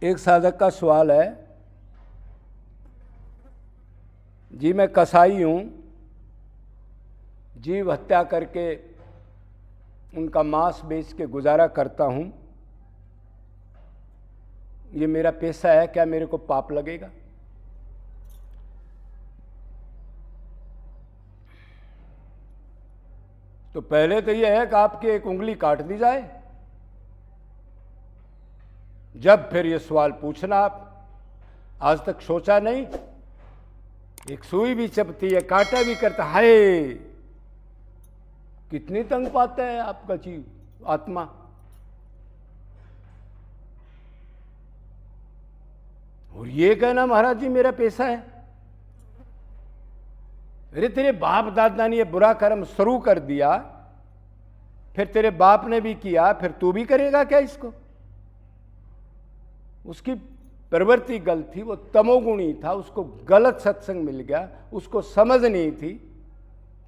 एक साधक का सवाल है, जी मैं कसाई हूँ, जीव हत्या करके उनका मांस बेच के गुजारा करता हूँ, ये मेरा पेशा है, क्या मेरे को पाप लगेगा? तो पहले तो यह है कि आपकी एक उंगली काट दी जाए, जब फिर ये सवाल पूछना। आप आज तक सोचा नहीं? एक सुई भी चपती है, कांटा भी करता है, कितनी तंग पाता है आपका जीव आत्मा। और ये कहना महाराज जी मेरा पेशा है। अरे तेरे बाप दादा ने ये बुरा कर्म शुरू कर दिया, फिर तेरे बाप ने भी किया, फिर तू भी करेगा क्या इसको? उसकी प्रवृत्ति गलत थी, वो तमोगुणी था, उसको गलत सत्संग मिल गया, उसको समझ नहीं थी।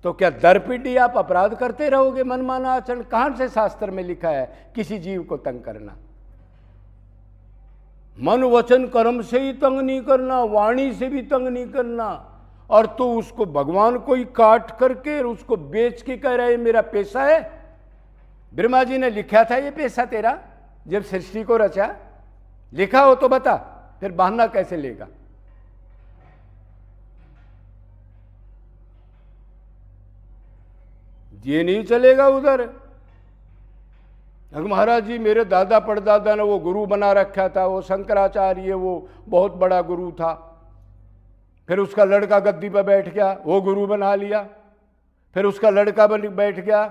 तो क्या दरपीटी आप अपराध करते रहोगे? मनमाना आचरण कहां से शास्त्र में लिखा है किसी जीव को तंग करना? मन वचन कर्म से ही तंग नहीं करना, वाणी से भी तंग नहीं करना। और तू उसको भगवान को ही काट करके उसको बेच के कह रहा है मेरा पेशा है। ब्रह्मा जी ने लिखा था ये पेशा तेरा जब सृष्टि को रचा? लिखा हो तो बता, फिर बहाना कैसे लेगा? ये नहीं चलेगा उधर। महाराज जी मेरे दादा परदादा ने वो गुरु बना रखा था, वो शंकराचार्य, वो बहुत बड़ा गुरु था। फिर उसका लड़का गद्दी पर बैठ गया, वो गुरु बना लिया। फिर उसका लड़का बैठ गया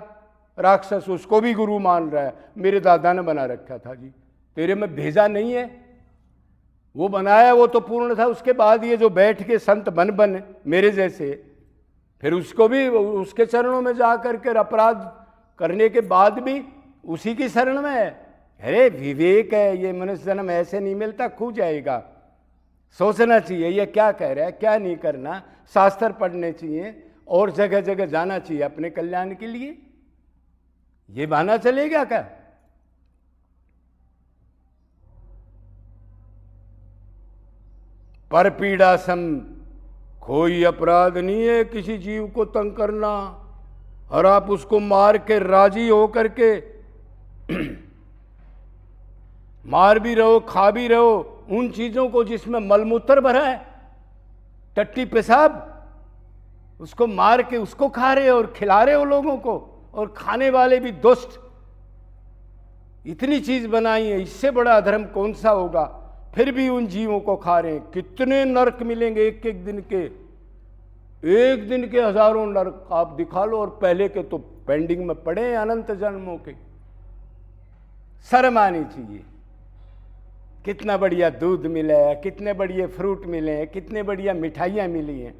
राक्षस, उसको भी गुरु मान रहा है। मेरे दादा ने बना रखा था जी, तेरे में भेजा नहीं है। वो बनाया वो तो पूर्ण था, उसके बाद ये जो बैठ के संत बन मेरे जैसे, फिर उसको भी उसके चरणों में जा करके अपराध करने के बाद भी उसी की शरण में है। अरे विवेक है, ये मनुष्य जन्म ऐसे नहीं मिलता, खो जाएगा। सोचना चाहिए ये क्या कह रहा है, क्या नहीं करना। शास्त्र पढ़ने चाहिए और जगह जगह जाना चाहिए अपने कल्याण के लिए। ये बहाना चलेगा क्या? पर पीड़ा सम कोई अपराध नहीं है किसी जीव को तंग करना। और आप उसको मार के राजी हो करके मार भी रहो, खा भी रहो उन चीजों को जिसमें मलमूत्र भरा है, टट्टी पेशाब, उसको मार के उसको खा रहे हो और खिला रहे हो लोगों को, और खाने वाले भी दुष्ट। इतनी चीज बनाई है, इससे बड़ा अधर्म कौन सा होगा? फिर भी उन जीवों को खा रहे हैं। कितने नरक मिलेंगे एक एक दिन के हजारों नरक आप दिखा लो, और पहले के तो पेंडिंग में पड़े हैं अनंत जन्मों के। शर्म आनी चाहिए। कितना बढ़िया दूध मिला है, कितने बढ़िया फ्रूट मिले हैं, कितने बढ़िया मिठाइयाँ मिली हैं,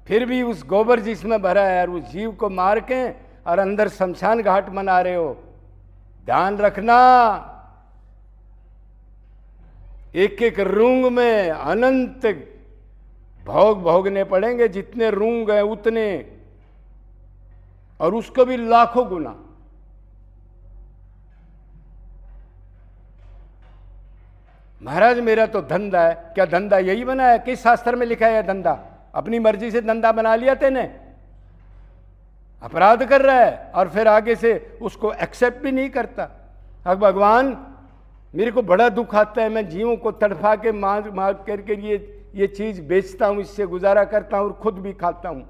फिर भी उस गोबर जिसमें भरा है और उस जीव को मार के और अंदर शमशान घाट मना रहे हो। ध्यान रखना, एक एक रूंग में अनंत भोग भोगने पड़ेंगे, जितने रूंग हैं उतने, और उसको भी लाखों गुना। महाराज मेरा तो धंधा है, क्या धंधा यही बना है? किस शास्त्र में लिखा है धंधा? अपनी मर्जी से धंधा बना लिया तेने, अपराध कर रहा है और फिर आगे से उसको एक्सेप्ट भी नहीं करता। अब भगवान मेरे को बड़ा दुख आता है, मैं जीवों को तड़फा के मार करके ये चीज बेचता हूं, इससे गुजारा करता हूं और खुद भी खाता हूं।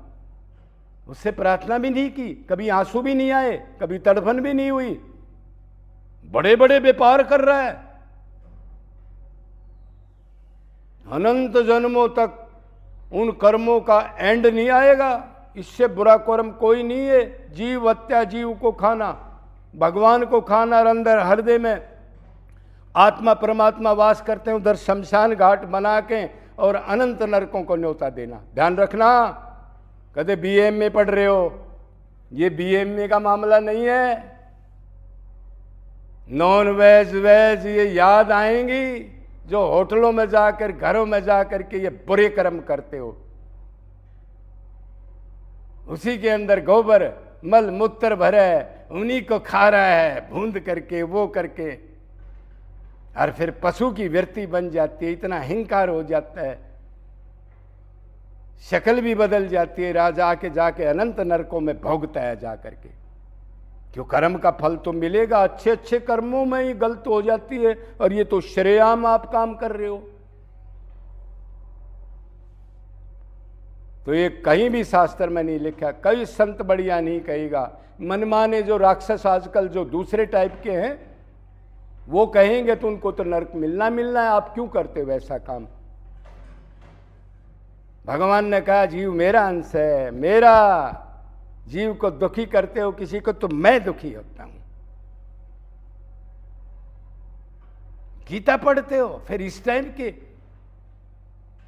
उससे प्रार्थना भी नहीं की, कभी आंसू भी नहीं आए, कभी तड़फन भी नहीं हुई। बड़े बड़े व्यापार कर रहा है, अनंत जन्मों तक उन कर्मों का एंड नहीं आएगा। इससे बुरा कर्म कोई नहीं है। जीव हत्या, जीव को खाना, भगवान को खाना, और अंदर हृदय में आत्मा परमात्मा वास करते हैं, उधर शमशान घाट बना के और अनंत नरकों को न्योता देना। ध्यान रखना, कदे बीएम में पढ़ रहे हो, ये बीएम में का मामला नहीं है। नॉन वेज वेज ये याद आएंगी जो होटलों में जाकर, घरों में जाकर के ये बुरे कर्म करते हो। उसी के अंदर गोबर मल मूत्र भरे, उन्हीं को खा रहा है, भूंद करके वो करके। और फिर पशु की वृत्ति बन जाती है, इतना अहंकार हो जाता है, शक्ल भी बदल जाती है, राजा के जाके अनंत नरकों में भोगता है जा करके। क्यों, कर्म का फल तो मिलेगा, अच्छे अच्छे कर्मों में ही गलत हो जाती है, और ये तो श्रेयाम आप काम कर रहे हो। तो ये कहीं भी शास्त्र में नहीं लिखा, कई संत बढ़िया नहीं कहेगा। मनमाने जो राक्षस आजकल जो दूसरे टाइप के हैं वो कहेंगे तो उनको तो नरक मिलना है, आप क्यों करते हो ऐसा काम। भगवान ने कहा जीव मेरा अंश है, मेरा जीव को दुखी करते हो किसी को तो मैं दुखी होता हूं। गीता पढ़ते हो फिर इस टाइम के,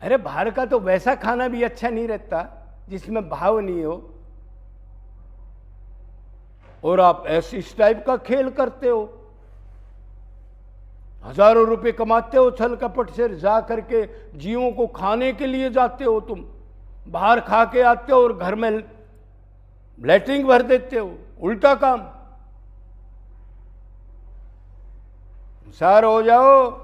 अरे बाहर का तो वैसा खाना भी अच्छा नहीं रहता जिसमें भाव नहीं हो, और आप ऐसे इस टाइप का खेल करते हो, हजारों रुपए कमाते हो छल कपट से, जा करके जीवों को खाने के लिए जाते हो, तुम बाहर खा के आते हो और घर में लैट्रिन भर देते हो, उल्टा काम। होशियार हो जाओ।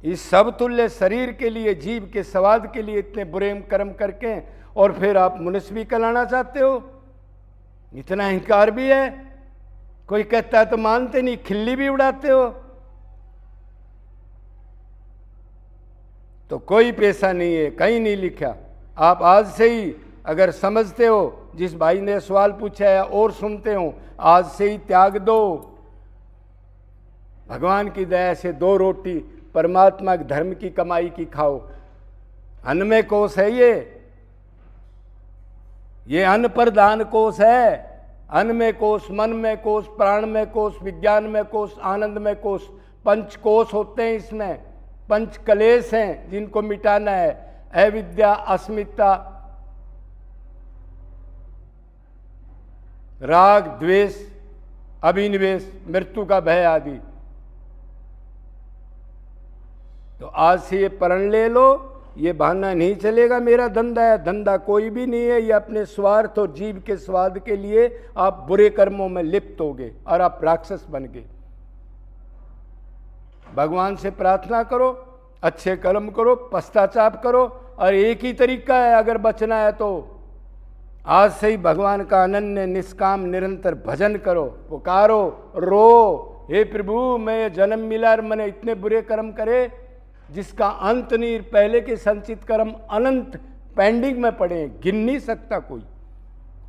इस सब तुल्य शरीर के लिए, जीव के स्वाद के लिए इतने बुरे कर्म करके, और फिर आप मनुष्य भी कहलाना चाहते हो, इतना अहंकार भी है। कोई कहता है तो मानते नहीं, खिल्ली भी उड़ाते हो। तो कोई पैसा नहीं है, कहीं नहीं लिखा। आप आज से ही अगर समझते हो, जिस भाई ने सवाल पूछा है और सुनते हो, आज से ही त्याग दो। भगवान की दया से 2 रोटी परमात्मा के धर्म की कमाई की खाओ। अन्न में कोष है ये अन्न प्रधान कोष है। अन्न में कोष, मन में कोष, प्राण में कोष, विज्ञान में कोष, आनंद में कोष, 5 कोष होते हैं। इसमें 5 कलेश हैं जिनको मिटाना है। अविद्या, अस्मिता, राग, द्वेष, अभिनिवेश, मृत्यु का भय आदि। तो आज से ये प्रण ले लो, ये बहाना नहीं चलेगा मेरा धंधा है। धंधा कोई भी नहीं है, ये अपने स्वार्थ और जीव के स्वाद के लिए आप बुरे कर्मों में लिप्त होगे और आप राक्षस बन गए। भगवान से प्रार्थना करो, अच्छे कर्म करो, पश्चाताप करो, और एक ही तरीका है अगर बचना है तो आज से ही भगवान का अनन्य निष्काम निरंतर भजन करो, पुकारो, रो, हे प्रभु मैं जन्म मिला और मैंने इतने बुरे कर्म करे जिसका अंत नहीं, पहले के संचित कर्म अनंत पेंडिंग में पड़े हैं, गिन नहीं सकता कोई,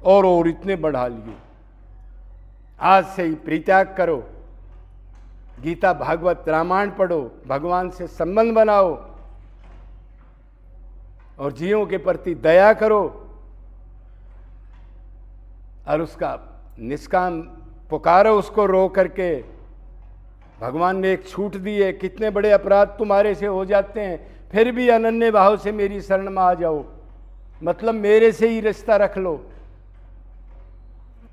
और इतने बढ़ा लिए। आज से ही परित्याग करो, गीता भागवत रामायण पढ़ो, भगवान से संबंध बनाओ और जीवों के प्रति दया करो, और उसका निष्काम पुकारो, उसको रो करके। भगवान ने एक छूट दी है, कितने बड़े अपराध तुम्हारे से हो जाते हैं फिर भी अनन्य भाव से मेरी शरण में आ जाओ, मतलब मेरे से ही रिश्ता रख लो।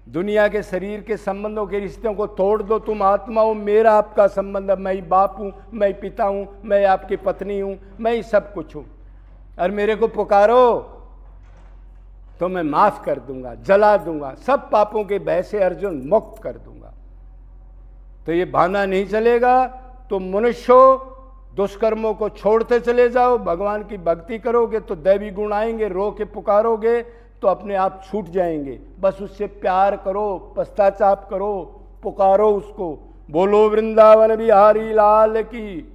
दुनिया के शरीर के संबंधों के रिश्तों को तोड़ दो, तुम आत्मा हो, मेरा आपका संबंध, मैं ही बाप हूं, मैं ही पिता हूं, मैं आपकी पत्नी हूं, मैं ही सब कुछ हूं, और मेरे को पुकारो तो मैं माफ कर दूंगा, जला दूंगा, सब पापों के भय से अर्जुन मुक्त कर दूंगा। तो ये बहाना नहीं चलेगा। तो मनुष्यों दुष्कर्मों को छोड़ते चले जाओ, भगवान की भक्ति करोगे तो दैवी गुण आएंगे, रो के पुकारोगे तो अपने आप छूट जाएंगे। बस उससे प्यार करो, पश्चाताप करो, पुकारो उसको। बोलो वृंदावन बिहारी लाल की।